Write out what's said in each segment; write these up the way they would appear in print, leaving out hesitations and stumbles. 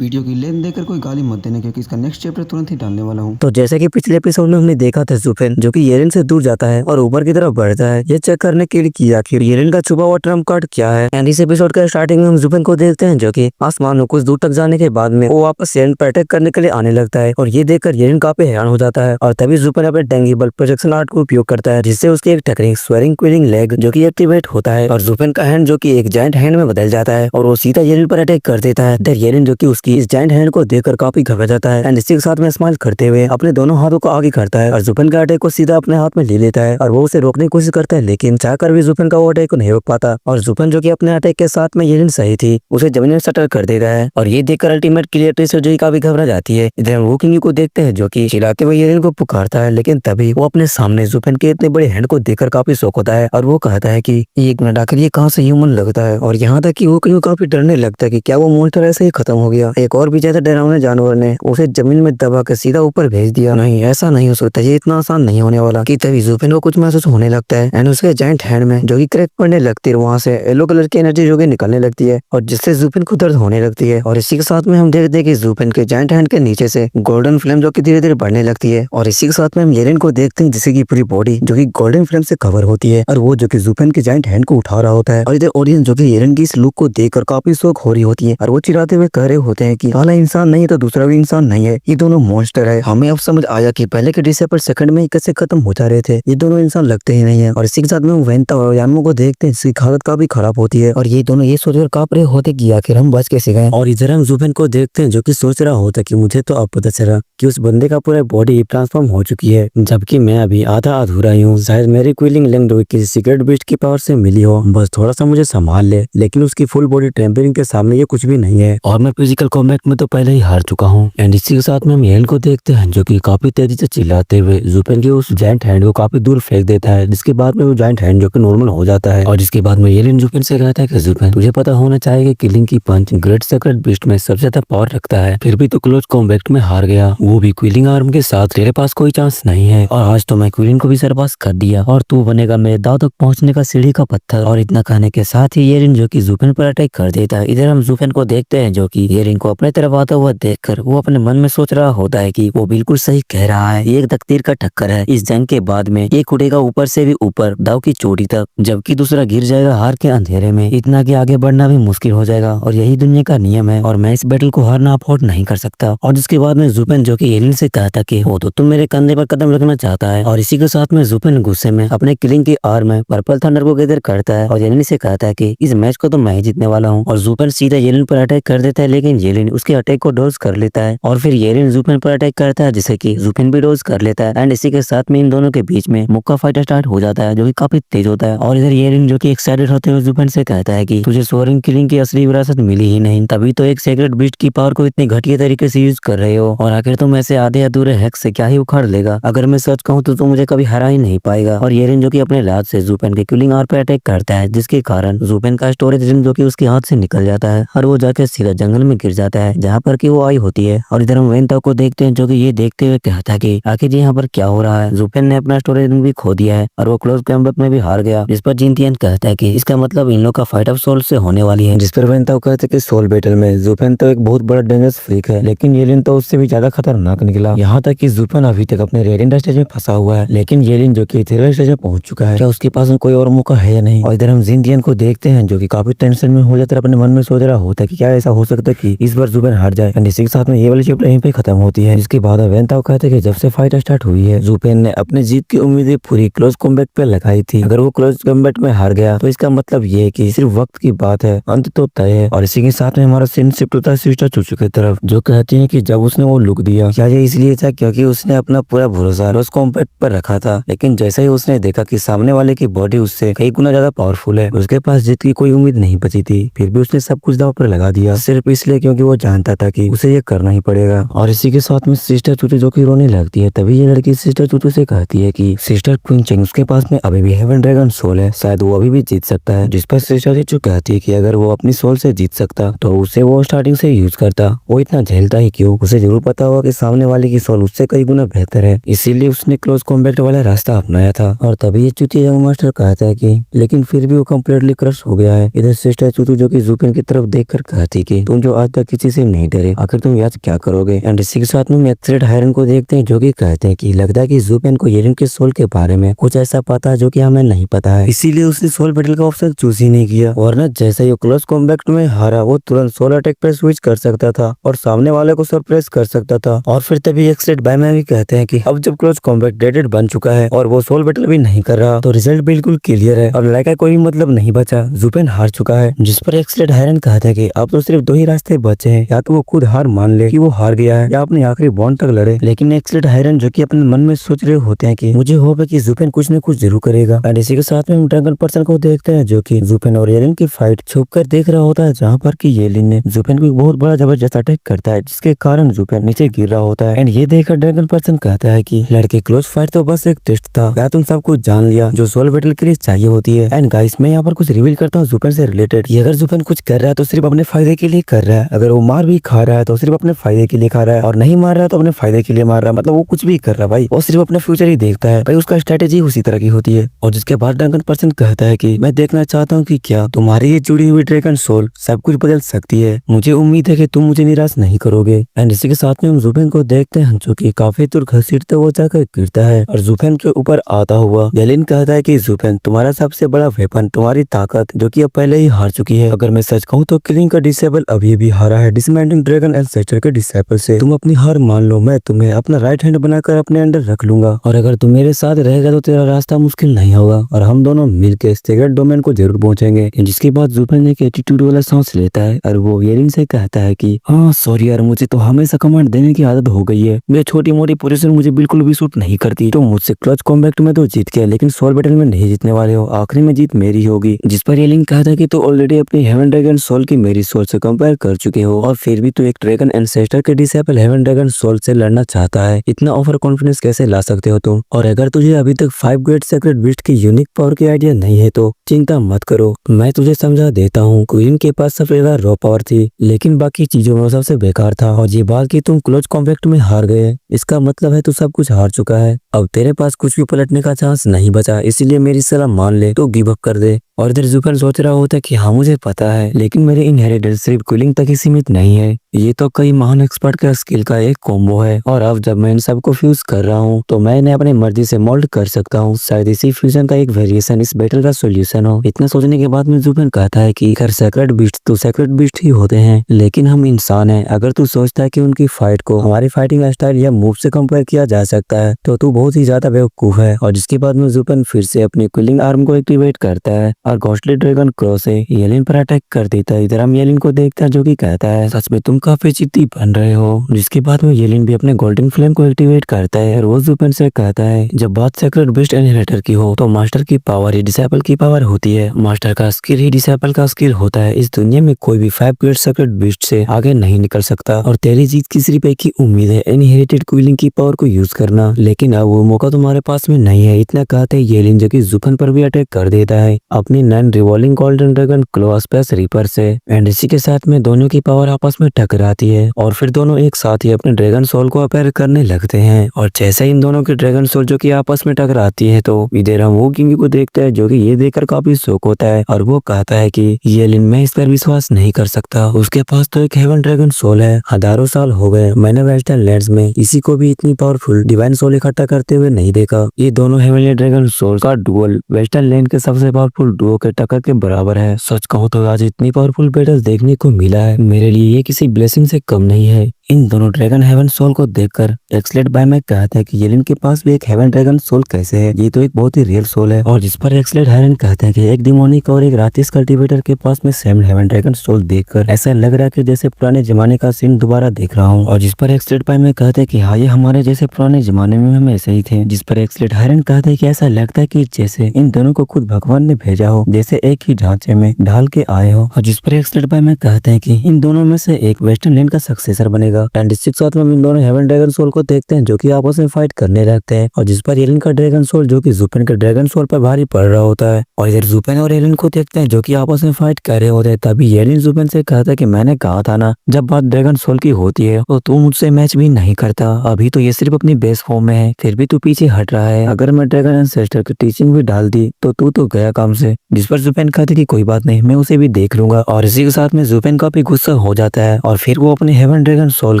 Video की length देखकर कोई गाली मत देना क्योंकि इसका नेक्स्ट चैप्टर तुरंत ही डालने वाला हूँ। तो जैसे कि पिछले एपिसोड में हमने देखा था जुफेन जो कि येलेन से दूर जाता है और ऊपर की तरफ बढ़ता है ये चेक करने के लिए कि आखिर येलेन का छुपा हुआ ट्रम्प कार्ड क्या है। एंड इस एपिसोड के स्टार्टिंग में हम जुफेन को देखते हैं जो कि आसमान में कुछ दूर तक जाने के बाद में वो वापस येलेन पर अटैक करने के लिए आने लगता है और ये देखकर येलेन काफी हैरान हो जाता है और तभी जुफेन अपने टेंगिबल प्रोजेक्शन आर्ट को उपयोग करता है जिससे उसकी एक टेक्निक स्वेरिंग क्विलिंग लेग जो की एक्टिवेट होता है और जुफेन का हैंड जो की एक जायंट हैंड में बदल जाता है और वो सीधा येलेन पर अटैक कर देता है। येलेन जो की उसकी इस जायंट हैंड को देखकर काफी घबरा जाता है एंड इसी के साथ में स्माइल करते हुए अपने दोनों हाथों को आगे करता है और जुफेन का अटैक को सीधा अपने हाथ में ले लेता है और वो उसे रोकने की कोशिश करता है लेकिन चाहकर भी जुफेन का वो अटैक को नहीं रोक पाता और जुफेन जो कि अपने अटैक के साथ में येलेन सही थी उसे जमीन में सटर कर देता है और ये देखकर अल्टीमेट क्रिएटर से जो काफी घबरा जाती है। इधर हम वोकिंग को देखते हैं जो कि चिल्लाते हुए येलेन को पुकारता है लेकिन तभी वो अपने सामने जुफेन के इतने बड़े हैंड को देखकर काफी शौक होता है और वो कहता है कि एक मिनट आखिर ये कहाँ से ह्यूमन लगता है और यहाँ तक कि वोकिंग काफी डरने लगता है कि क्या वो मॉन्स्टर ऐसे ही खत्म हो गया। एक और भी ज्यादा डरावने जानवर ने उसे जमीन में दबा कर सीधा ऊपर भेज दिया। नहीं ऐसा नहीं हो सकता, ये इतना आसान नहीं होने वाला। कि तभी जुफेन को कुछ महसूस होने लगता है एंड उसके जायंट हैंड में जो कि क्रैक पड़ने लगती है वहां से येलो कलर की एनर्जी जो कि निकलने लगती है और जिससे जुफेन को दर्द होने लगती है और इसी के साथ में हम देखते हैं कि जुफेन के जायंट हैंड के नीचे से गोल्डन फ्लेम जो कि धीरे धीरे बढ़ने लगती है और इसी के साथ में हम येलेन को देखते हैं जिसकी पूरी बॉडी जो कि गोल्डन फ्लेम से कवर होती है और वो जो कि जुफेन के जायंट हैंड को उठा रहा होता है और इधर ऑडियंस जो कि येलेन की इस लुक को देखकर काफी शौक हो रही होती है और वो चिल्लाते हुए कह रहे होते हैं कि काला इंसान नहीं है तो दूसरा भी इंसान नहीं है, ये दोनों मॉन्स्टर है। हमें अब समझ आया कि पहले के डिस्से पर सेकंड में ही कैसे खत्म हो जा रहे थे, ये दोनों इंसान लगते ही नहीं है। और इसी के साथ में वेंता और यामो को देखते हैं जिसकी हालत काफी खराब होती है और ये दोनों ये सोचकर कांप रहे होते कि आखिर हम बच कैसे गए। और इधर हम जुफेन को देखते हैं जो कि सोच रहा होता कि मुझे तो अब पता चला कि उस बंदे का पूरा बॉडी ट्रांसफॉर्म हो चुकी है जबकि मैं अभी आधा अधूरा ही हूँ। शायद मेरी क्विलिंग लैंग किसी सीक्रेट बीस्ट की पावर से मिली हो, बस थोड़ा सा मुझे संभाल ले। लेकिन उसकी फुल बॉडी टेम्परिंग के सामने ये कुछ भी नहीं है और मैं फिजिकल कॉम्बैट में तो पहले ही हार चुका हूँ। एंड इसी के साथ में हम येलेन को देखते हैं जो कि काफी तेजी से चिल्लाते हुए जुफेन के उस जायंट हैंड को काफी दूर फेंक देता है जिसके बाद में वो जायंट हैंड जो कि नॉर्मल हो जाता है। और जिसके बाद में येलेन जुफेन से कहता है कि जुफेन तुझे पता होना चाहिए कि किलिंग की पंच ग्रेट सीक्रेट बीस्ट में सबसे ज्यादा पावर रखता है, फिर भी तो क्लोज कॉम्बैट में हार गया, वो भी क्विलिंग आर्म के साथ। तेरे पास कोई चांस नहीं है और आज तो मैं क्विलिंग को भी सरपास कर दिया और तू बनेगा मेरे दांव तक पहुंचने का सीढ़ी का पत्थर। और इतना कहने के साथ ही येलेन जो कि जुफेन पर अटैक कर देता है। इधर हम जुफेन को देखते हैं जो कि येलेन को अपने तरफ आता हुआ देखकर वो अपने मन में सोच रहा होता है कि वो बिल्कुल सही कह रहा है, ये एक तकदीर का टक्कर है। इस जंग के बाद में एक उड़ेगा ऊपर से भी ऊपर दाव की चोटी तक जबकि दूसरा गिर जाएगा हार के अंधेरे में। इतना कि आगे बढ़ना भी मुश्किल हो जाएगा और यही दुनिया का नियम है और मैं इस बैटल को हारना अफोर्ड नहीं कर सकता। और जिसके बाद में जुफेन जो कि येलेन से कहता कि वो तो तुम मेरे कंधे पर कदम रखना चाहता है। और इसी के साथ में जुफेन गुस्से में अपने किलिंग की आर्म में पर्पल थंडर को गैदर करता है और येलेन से कहता है कि इस मैच को तो मैं ही जीतने वाला हूँ। और जुफेन सीधा येलेन पर अटैक कर देता है लेकिन येलेन उसके अटैक को डॉज कर लेता है और फिर येलेन जुफेन पर अटैक करता है जिसे कि जुफेन भी डॉज कर लेता है। एंड इसी के साथ में इन दोनों के बीच में मुक्का फाइट स्टार्ट हो जाता है जो कि काफी तेज होता है। और इधर येलेन जो कि एक्साइटेड होते हुए जुफेन से कहता है कि तुझे सोरेन किलिंग की असली विरासत मिली ही नहीं, तभी तो एक सीक्रेट बीस्ट की पावर को इतने घटिया तरीके से यूज कर रहे हो और आखिर तुम ऐसे आधे अधूरे हैक से क्या ही उखाड़ लेगा। अगर मैं सच कहूँ तो मुझे कभी हरा ही नहीं पाएगा। और येलेन जो कि अपने लात से जुफेन के किलिंग आर्म पे अटैक करता है जिसके कारण जुफेन का स्टोरेज रिंग जो कि उसके हाथ से निकल जाता है और वो जाकर सीधा जंगल में गिर जाता है जहाँ पर कि वो आई होती है। और इधर हम वेंता को देखते हैं जो कि ये देखते हुए कहता है कि आखिर यहाँ पर क्या हो रहा है। जुफेन ने अपना स्टोरेज रिंग भी खो दिया है और वो क्लोज कॉम्बैट में भी हार गया। जिस पर जिनतियन कहता है कि इसका मतलब इन लोग का फाइट ऑफ सोल से होने वाली है। जिस पर वेंता कहते हैं कि सोल बैटल में जुफेन तो एक बहुत बड़ा डेंजरस फ्रीक है लेकिन येलेन तो उससे भी ज्यादा खतरनाक निकला। यहाँ तक कि जुफेन अभी तक अपने रेडिएंट स्टेज में फंसा हुआ है लेकिन येलेन जो कि इथेरियल स्टेज में पहुंच चुका है, क्या उसके पास कोई और मौका है या नहीं। और इधर हम जिनतियन को देखते हैं जो कि काफी टेंशन में हो जाता है, अपने मन में सोच रहा होता है कि क्या ऐसा हो सकता है कि इस बार जुफेन हार जाए। एंड इसी के साथ में ये वाली चैप्टर यहीं पे खत्म होती है। इसके बाद वेंता कहते हैं कि जब से फाइट स्टार्ट हुई है जुफेन ने अपनी जीत की उम्मीदें पूरी क्लोज कॉम्बैट पे लगाई थी। अगर वो क्लोज कॉम्बैट में हार गया तो इसका मतलब ये है कि सिर्फ वक्त की बात है, अंत तो तय है। और इसी के साथ में हमारा सीन शिफ्ट होता है सिस्टर चूचू की तरफ जो कहती है कि जब उसने वो लुक दिया क्या ये इसलिए था क्योंकि उसने अपना पूरा भरोसा क्लोज कॉम्बैट पर रखा था, लेकिन जैसे ही उसने देखा कि सामने वाले की बॉडी उससे कई गुना ज्यादा पावरफुल है, उसके पास जीत की कोई उम्मीद नहीं बची थी, फिर भी उसने सब कुछ दांव पर लगा दिया सिर्फ इसलिए क्योंकि वो जानता था कि उसे ये करना ही पड़ेगा। और इसी के साथ में सिस्टर चूचू जो कि रोने लगती है। तभी ये लड़की सिस्टर चूचू से कहती है कि सिस्टर क्विंचिंग उसके पास में अभी भी हेवन ड्रैगन सोल है, शायद वो अभी भी जीत सकता है। जिस पर सिस्टर चूचू कहती है कि अगर वो अपनी सोल से जीत सकता तो उसे वो स्टार्टिंग से यूज करता, वो इतना झेलता ही क्यों। उसे जरूर पता होगा कि सामने वाले की सोल उससे कई गुना बेहतर है, इसीलिए उसने क्लोज कॉम्बैट वाला रास्ता अपनाया था। और तभी ये चूची यंग मास्टर कहता है कि लेकिन फिर भी वो कम्प्लीटली क्रश हो गया है। इधर सिस्टर चूचू जो कि जुफेन की तरफ देखकर कहती कि तुम जो आज तक किसी से नहीं डरे, आखिर तुम आज क्या करोगे। एंड इसी के साथ में हम एक्सलेट हायरन को देखते हैं जो कि कहते हैं कि लगता है कि जुपेन को येलिन के सोल के बारे में कुछ ऐसा पता है जो कि हमें नहीं पता है, इसीलिए उसने सोल बैटल का ऑप्शन चूज ही नहीं किया। और न जैसे ही क्लोज कॉम्बैट में हारा वो तुरंत सोल अटैक पे स्विच कर सकता था और सामने वाले को सरप्राइज कर सकता था। और फिर तभी एक्सलेट बायमैन भी कहते हैं कि अब जब क्लोज कॉम्बैट डेडेड बन चुका है और वो सोल बैटल भी नहीं कर रहा तो रिजल्ट बिल्कुल क्लियर है, अब लड़ाई का कोई मतलब नहीं बचा, जुपेन हार चुका है। जिस पर एक्सलेट हायरन कहता है कि अब तो सिर्फ दो ही रास्ते बचे हैं, या तो वो खुद हार मान ले कि वो हार गया है या अपने आखिरी बॉन्ड तक लड़े। लेकिन एक्सलेट हायरन जो कि अपने मन में सोच रहे होते हैं कि मुझे होप है कि जुपेन कुछ न कुछ जरूर करेगा। एंड इसी के साथ में हम ड्रैगन पर्सन को देखते हैं जो कि जुपेन और येलिन की फाइट छुप कर देख रहा होता है, जहाँ पर कि येलिन ने जुपेन को एक बहुत बड़ा जबरदस्त अटैक करता है जिसके कारण जुपेन नीचे गिर रहा होता है। एंड ये देखकर ड्रैगन पर्सन कहता है कि लड़के क्लोज फाइट तो बस एक टेस्ट था, क्या तुम सब कुछ जान लिया जो सोल बैटल के लिए चाहिए होती है। एंड गाइस मैं यहाँ पर कुछ रिवील करता हूँ जुपेन से रिलेटेड। अगर जुपेन कुछ कर रहा है तो सिर्फ अपने फायदे के लिए कर रहा है, अगर वो मार भी खा रहा है तो सिर्फ अपने फायदे के लिए खा रहा है, और नहीं मार रहा है तो अपने फायदे के लिए मार रहा है, मतलब वो कुछ भी कर रहा है भाई, वो सिर्फ अपना फ्यूचर ही देखता है भाई, उसका स्ट्रेटेजी उसी तरह की होती है। और जिसके बाद ड्रैगन पर्सन कहता है कि मैं देखना चाहता हूँ कि क्या तुम्हारी ये जुड़ी हुई ड्रैगन सोल सब कुछ बदल सकती है, मुझे उम्मीद है कि तुम मुझे निराश नहीं करोगे। एंड इसी के साथ में हम जुपेन को देखते हैं जो कि काफी दूर घसीटते हुए जाकर गिरता है और जुपेन के ऊपर आता हुआ येलिन कहता है कि जुपेन तुम्हारा सबसे बड़ा वेपन तुम्हारी ताकत जो कि अब पहले ही हार चुकी है। अगर मैं सच कहूँ तो किलिंग का डिसेबल अभी भी हारा है डिसमेंटलिंग ड्रैगन एंसेस्टर के डिसेबल से। तुम अपनी हार मान लो, मैं तुम्हें अपना राइट हैंड बनाकर अपने अंडर रख लूंगा, और अगर तुम मेरे साथ रहेगा तो तेरा रास्ता मुश्किल नहीं होगा और हम दोनों मिलकर सीक्रेट डोमेन को जरूर पहुंचेंगे। जिसके बाद जुपेन एक एटीट्यूड वाला सांस लेता है और वो येलिन से कहता है कि हाँ सॉरी यार, मुझे तो हमेशा कमांड देने की आदत हो गई है, ये छोटी मोटी पोजीशन मुझे बिल्कुल भी सूट नहीं करती। तो मुझसे क्लच कॉम्बैट में तो जीत गया लेकिन सोल बैटल में नहीं जीतने वाले हो, आखिरी में जीत मेरी होगी। जिस पर येलिन कहता है कि तो ऑलरेडी अपनी हेवन ड्रैगन सोल की मेरी सोल से कंपेयर कर चुके हो और फिर भी तू एक ड्रैगन एंसेस्टर के डिसेबल हेवन ड्रैगन सोल से लड़ना चाहता है, इतना ओवर कॉन्फिडेंस कैसे ला सकते हो तुम। और अगर तुझे अभी तक 5 ग्रेट सीक्रेट बीस्ट की यूनिक पावर की आइडिया नहीं है तो चिंता मत करो, मैं तुझे समझा देता हूँ। क्वीन के पास सबसे ज्यादा रॉ पावर थी लेकिन बाकी चीजों में सबसे बेकार था, और ये बात कि तुम क्लोज कॉम्बैट में हार गए इसका मतलब है तू सब कुछ हार चुका है, अब तेरे पास कुछ भी पलटने का चांस नहीं बचा, इसलिए मेरी सलाह मान ले तो गिव अप कर दे। और इधर जुपेन सोच रहा होता है कि हाँ मुझे पता है लेकिन मेरे इनहेरिटेंस सिर्फ कूलिंग तक ही सीमित नहीं है, ये तो कई महान एक्सपर्ट का स्किल का एक कॉम्बो है, और अब जब मैं इन सबको फ्यूज कर रहा हूँ तो मैं इन्हें अपनी मर्जी से मोल्ड कर सकता हूँ, शायद इसी फ्यूजन का एक वेरिएशन इस बैटल का सोल्यूशन हो। इतना सोचने के बाद में जुपेन कहता है कि खैर सेक्रेट बीस्ट तो सेक्रेट बीस्ट ही होते हैं लेकिन हम इंसान हैं, अगर तू सोचता है कि उनकी फाइट को हमारी फाइटिंग स्टाइल या मूव से कंपेयर किया जा सकता है तो तू बहुत ही ज्यादा बेवकूफ है। और जिसके बाद में जुपेन फिर से अपनी कूलिंग आर्म को एक्टिवेट करता है और घोस्टली ड्रैगन क्रो से येलिन पर अटैक कर देता है। इधर हम येलिन को देखते हैं जो कि कहता है सच में तुम काफी जिद्दी बन रहे हो। जिसके बाद में येलिन भी अपने गोल्डन फ्लेम को एक्टिवेट करता है और वो जुपेन से कहता है जब बात सेक्रेट बीस्ट इनहेरिटर की हो तो मास्टर की पावर ही डिसेबल की पावर होती है, मास्टर का स्किल ही डिसेबल का स्किल होता है। इस दुनिया में कोई भी 5 ग्रेट सेक्रेट बीस्ट से आगे नहीं निकल सकता और तेरी जीत की सिर्फ एक ही उम्मीद है, इनहेरिटेड क्वीलिंग की पावर को यूज करना, लेकिन अब वो मौका तुम्हारे पास में नहीं है। इतना कहते ही येलिन जो कि जुपेन पर भी अटैक कर देता है अपनी 9 रिवॉल्विंग गोल्डन ड्रैगन क्लो स्पेस रीपर से। एंड इसी के साथ में दोनों की पावर आपस में टकराती है और फिर दोनों एक साथ ही अपने ड्रैगन सोल को अपेयर करने लगते हैं। और जैसे ही इन दोनों की ड्रैगन सोल जो कि आपस में टकराती है तो इधर हम वो किंग को देखते हैं जो कि ये देखकर काफी शौक होता है और वो कहता है कि येलिन मैं इस पर विश्वास नहीं कर सकता, उसके पास तो एक हेवन ड्रैगन सोल है, हजारों साल हो गए मैंने वेस्टर्न लैंड्स में किसी को भी इतनी पावरफुल डिवाइन सोल इकट्ठा करते हुए नहीं देखा। ये दोनों हेवनली ड्रैगन सोल का डुअल वेस्टर्न लैंड के सबसे पावरफुल डुओ के टक्कर के बराबर है। सच कहूँ तो आज इतनी पावरफुल बैटल देखने को मिला है, मेरे लिए ये किसी ब्लेसिंग से कम नहीं है। इन दोनों ड्रैगन हेवन सोल को देखकर एक्सलेट बायमैन कहता है कि येलिन के पास भी एक हेवन ड्रैगन सोल कैसे है, ये तो एक बहुत ही रियल सोल है। और जिस पर एक्सलेट हायरन कहता है कि एक डिमोनिक और एक रातिस कल्टीवेटर के पास में सेम हेवन ड्रैगन सोल देखकर ऐसा लग रहा है कि जैसे पुराने जमाने का सीन दोबारा देख रहा हूँ। और जिस पर एक्सलेट बायमैन कहते हैं कि हाँ ये हमारे जैसे पुराने जमाने में हम ऐसे ही थे। जिस पर एक्सलेट हायरन कहते हैं कि ऐसा लगता है कि जैसे इन दोनों को खुद भगवान ने भेजा हो, जैसे एक ही ढांचे में ढाल के आए हो। और जिस पर एक्सलेट बायमैन कहते हैं कि इन दोनों में से एक वेस्टर्न लैंड का सक्सेसर बनेगा जाएगा। एंड इसके साथ में हम इन दोनों हेवन ड्रैगन सोल को देखते हैं जो कि आपस में फाइट करने लगते हैं, और जिस पर येलिन का ड्रैगन सोल जो कि जुपेन के ड्रैगन सोल पर भारी पड़ रहा होता है। और इधर जुपेन और येलिन को देखते हैं जो कि आपस में फाइट कर रहे होते हैं। तभी येलिन जुपेन से कहता है कि मैंने कहा था ना, जब बात ड्रैगन सोल की होती है तो तू मुझसे मैच भी नहीं करता। अभी तो ये सिर्फ अपनी बेस फॉर्म में है, फिर भी तू पीछे हट रहा है। अगर मैं ड्रैगन एंसेस्टर की टीचिंग भी डाल दी तो तू तो गया काम से। जिस पर जुपेन कहते कि कोई बात नहीं, मैं उसे भी देख लूंगा। और इसी के साथ में जुपेन का भी गुस्सा हो जाता है और फिर वो अपने हेवन ड्रैगन सोल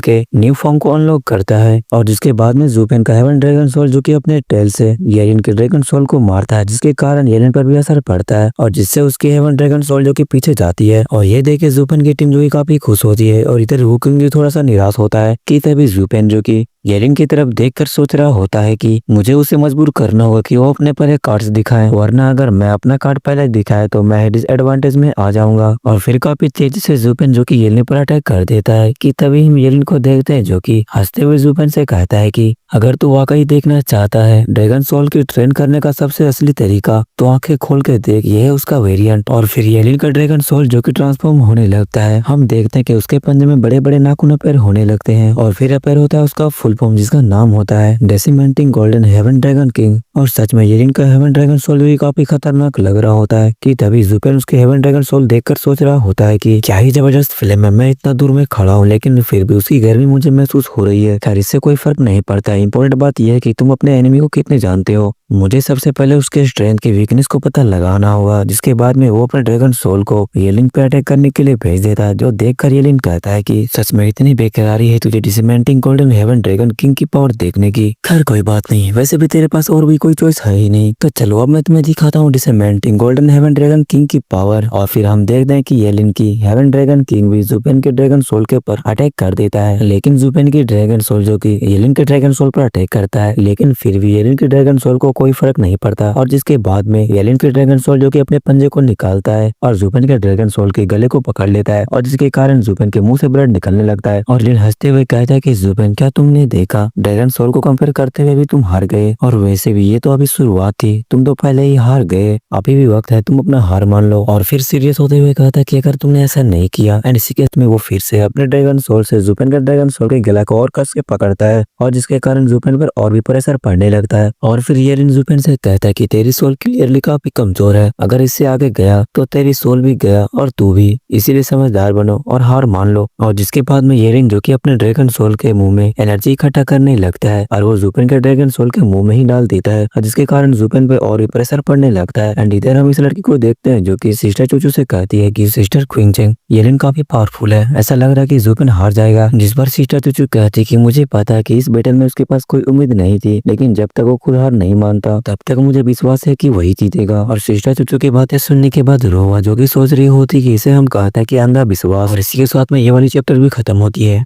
के न्यू फॉर्म को अनलॉक करता है। और जिसके बाद में जुपेन का हेवन ड्रैगन सोल जो कि अपने टेल से येलिन के ड्रैगन सोल को मारता है, जिसके कारण येलिन पर भी असर पड़ता है और जिससे उसकी हेवन ड्रैगन सोल जो कि पीछे जाती है। और ये देख के जुपेन की टीम जो कि काफी खुश होती है। और इधर वुकिंग भी थोड़ा सा निराश होता है कि तभी जुपेन जो कि येलिन की तरफ देखकर सोच रहा होता है कि मुझे उसे मजबूर करना होगा कि वो अपने पर एक कार्ड्स दिखाए, वरना अगर मैं अपना कार्ड पहले दिखाए तो मैं डिसएडवांटेज में आ जाऊंगा। और फिर काफी तेजी से जुपेन जो कि येलिन पर अटैक कर देता है कि तभी हम येलिन को देखते हैं जो कि हंसते हुए जुपेन से कहता है कि अगर तू वाकई देखना चाहता है ड्रैगन सोल की ट्रेन करने का सबसे असली तरीका, तो आंखें खोल के देख, ये है उसका वेरिएंट। और फिर येलिन का ड्रैगन सोल जो कि ट्रांसफॉर्म होने लगता है। हम देखते हैं कि उसके पंजे में बड़े बड़े नाखून अपीयर होने लगते हैं और फिर अपीयर होता है उसका फुल फॉर्म, जिसका नाम होता है डेसिमेंटिंग गोल्डन हेवन ड्रैगन किंग। और सच में येलिन का हेवन ड्रैगन सोल भी काफी खतरनाक लग रहा होता है कि तभी जुपेन उसके हेवन ड्रैगन सोल देखकर सोच रहा होता है कि क्या ही जबरदस्त फिल्म है, मैं इतना दूर में खड़ा हूँ लेकिन फिर भी उसकी गर्मी मुझे महसूस हो रही है। खैर इससे कोई फर्क नहीं पड़ता, इंपॉर्टेंट बात यह है कि तुम अपने एनिमी को कितने जानते हो। मुझे सबसे पहले उसके स्ट्रेंथ की वीकनेस को पता लगाना होगा, जिसके बाद में वो अपने ड्रैगन सोल को येलिन पे अटैक करने के लिए भेज देता है। जो देखकर येलिन कहता है कि सच में इतनी बेकरारी है तुझे डिसमेंटिंग गोल्डन हेवन ड्रैगन किंग की पावर देखने की। खैर कोई बात नहीं, वैसे भी तेरे पास और भी कोई चॉइस है ही नहीं, तो चलो अब मैं तुम्हें दिखाता हूँ डिसमेंटिंग गोल्डन हेवन ड्रैगन किंग की पावर। और फिर हम देखते हैं कि येलिन की हेवन ड्रैगन किंग भी जुपेन के ड्रैगन सोल के ऊपर अटैक कर देता है, लेकिन जुपेन की ड्रैगन सोल जो कि येलिन के ड्रैगन सोल पर अटैक करता है, लेकिन फिर भी येलिन के ड्रैगन सोल को कोई फर्क नहीं पड़ता। और जिसके बाद में येलिन के ड्रैगन सोल जो कि अपने पंजे को निकालता है और जुपेन के ड्रैगन सोल के गले को पकड़ लेता है, और जिसके कारण जुपेन के मुंह से ब्लड निकलने लगता है। और येलिन हंसते हुए कहता है कि जुपेन क्या तुमने देखा, ड्रैगन सोल को कंपेयर करते हुए भी तुम हार गए, और वैसे भी ये तो अभी शुरुआत थी, तुम तो पहले ही हार गए, अभी भी वक्त है तुम अपना हार मान लो। और फिर सीरियस होते हुए कहता है कि अगर तुमने ऐसा नहीं किया, एंड इसी केस में वो फिर से अपने ड्रैगन सोल से जुपेन के ड्रैगन सोल के गला को और कस के पकड़ता है, और जिसके कारण जुपेन पर और भी प्रेशर पड़ने लगता है। और फिर येलिन जुपेन से कहता है कि तेरी सोल क्लियरली काफी कमजोर है, अगर इससे आगे गया तो तेरी सोल भी गया और तू भी, इसीलिए समझदार बनो और हार मान लो। और जिसके बाद में येलिन जो कि अपने ड्रैगन सोल के मुंह में एनर्जी इकट्ठा करने लगता है और वो जुपेन के ड्रैगन सोल के मुंह में ही डाल देता है, जिसके कारण जुपेन पे और भी प्रेशर पड़ने लगता है। एंड इधर हम इस लड़की को देखते हैं जो कि सिस्टर चूचू से कहती है कि सिस्टर क्विंगचेंग, येलिन काफी पावरफुल है, ऐसा लग रहा है कि जुपेन हार जाएगा। जिस पर सिस्टर चूचू कहती है कि मुझे पता है कि इस बैटल में उसके पास कोई उम्मीद नहीं थी, लेकिन जब तक वो खुद हार नहीं मानता तब तक मुझे विश्वास है कि वही जीतेगा। और सिस्टर चूचू की बातें सुनने के बाद रोवा जो कि सोच रही होती कि इसे हम कहते हैं कि अंधा विश्वास। और इसी के साथ में ये वाली चैप्टर भी खत्म होती है।